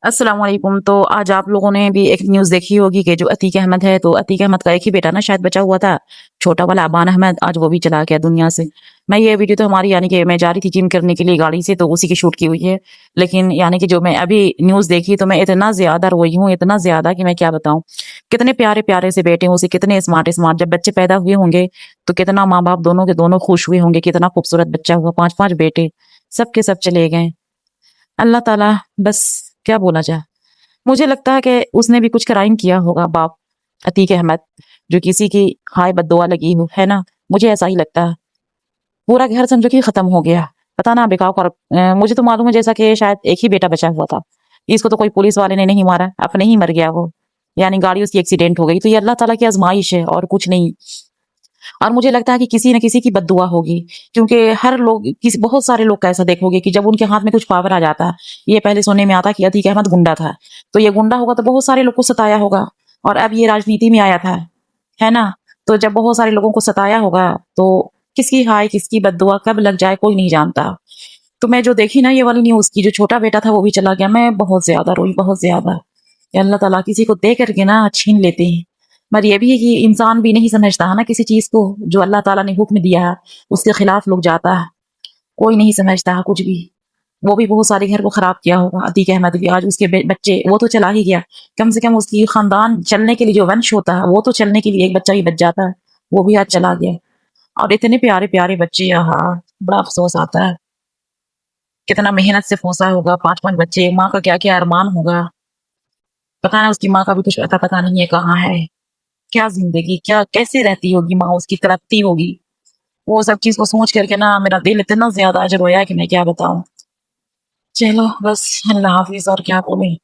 अस्सलाम वालेकुम। तो आज आप लोगों ने भी एक न्यूज़ देखी होगी कि जो अतीक अहमद है, तो अतीक अहमद का एक ही बेटा ना शायद बचा हुआ था, छोटा वाला अबान अहमद, आज वो भी चला गया दुनिया से। मैं ये वीडियो तो हमारी यानी कि मैं जा रही थी जिम करने के लिए गाड़ी से, तो उसी की शूट की हुई है। लेकिन यानी कि जो मैं अभी न्यूज़ देखी तो मैं इतना ज़्यादा रोई हूँ, इतना ज़्यादा कि मैं क्या बताऊँ। कितने प्यारे-प्यारे से बेटे हैं उसे, कितने स्मार्ट-स्मार्ट जब बच्चे पैदा हुए होंगे, तो कितना माँ-बाप दोनों के दोनों खुश हुए होंगे, कितना खूबसूरत बच्चा हुआ, 5-5 बेटे, सब के सब चले गए। अल्लाह ताला बस क्या बोला जाए। मुझे लगता है कि उसने भी कुछ क्राइम किया होगा बाप अतीक अहमद, जो किसी की हाय बद्दुआ लगी हो, है ना? मुझे ऐसा ही लगता है। पूरा घर समझो कि खत्म हो गया। पता ना बेकार और मुझे तो मालूम है जैसा कि शायद एक ही बेटा बचा हुआ था। इसको तो कोई पुलिस वाले ने नहीं मारा, अपने ही मर गया वो। यानी गाड़ी उसकी एक्सीडेंट हो गई। तो ये अल्लाह ताला की आज़माइश है और कुछ नहीं। और मुझे लगता है कि किसी न किसी की बद्दुआ होगी, क्योंकि हर लोग किसी बहुत सारे लोग का ऐसा देखोगे कि जब उनके हाथ में कुछ पावर आ जाता है, ये पहले सुनने में आता कि अतीक अहमद गुंडा था, तो ये गुंडा होगा तो बहुत सारे लोग को सताया होगा और अब ये राजनीति में आया था, है ना? तो जब बहुत सारे लोगों को सताया होगा, तो किसकी हाय किसकी बद्दुआ कब लग जाए कोई नहीं जानता। तो मैं जो देखी ना ये वाली न्यूज़ की जो छोटा बेटा था वो भी चला गया, मैं बहुत ज़्यादा रोई, बहुत ज़्यादा। या अल्लाह ताला किसी को दे करके ना छीन लेते हैं। पर ये भी है कि इंसान भी नहीं समझता है ना किसी चीज़ को, जो अल्लाह ताला ने हुक्म दिया है, उसके खिलाफ लोग जाता है। कोई नहीं समझता है कुछ भी। वो भी बहुत सारे घर को खराब किया होगा। अतीक अहमद भी आज उसके बच्चे वो तो चला ही गया। कम से कम उसकी खानदान चलने के लिए जो वंश होता है, वो तो चलने के लिए एक बच्चा ही बच जाता है। वो भी आज चला गया। और इतने प्यारे-प्यारे बच्चे यहाँ, बड़ा अफ़सोस आता है। कितना मेहनत से पोसा होगा 5-5 बच्चे, माँ का क्या-क्या अरमान होगा। पता ना उसकी माँ का भी कुछ पता नहीं है कहाँ है। क्या ज़िंदगी, क्या कैसे रहती होगी माँ उसकी, तड़पती होगी। वो सब चीज़ को सोच कर के ना मेरा दिल इतना ज़्यादा आज रोया है कि मैं क्या बताऊँ। चलो बस अल्लाह हाफ़िज़ और क्या बोलें।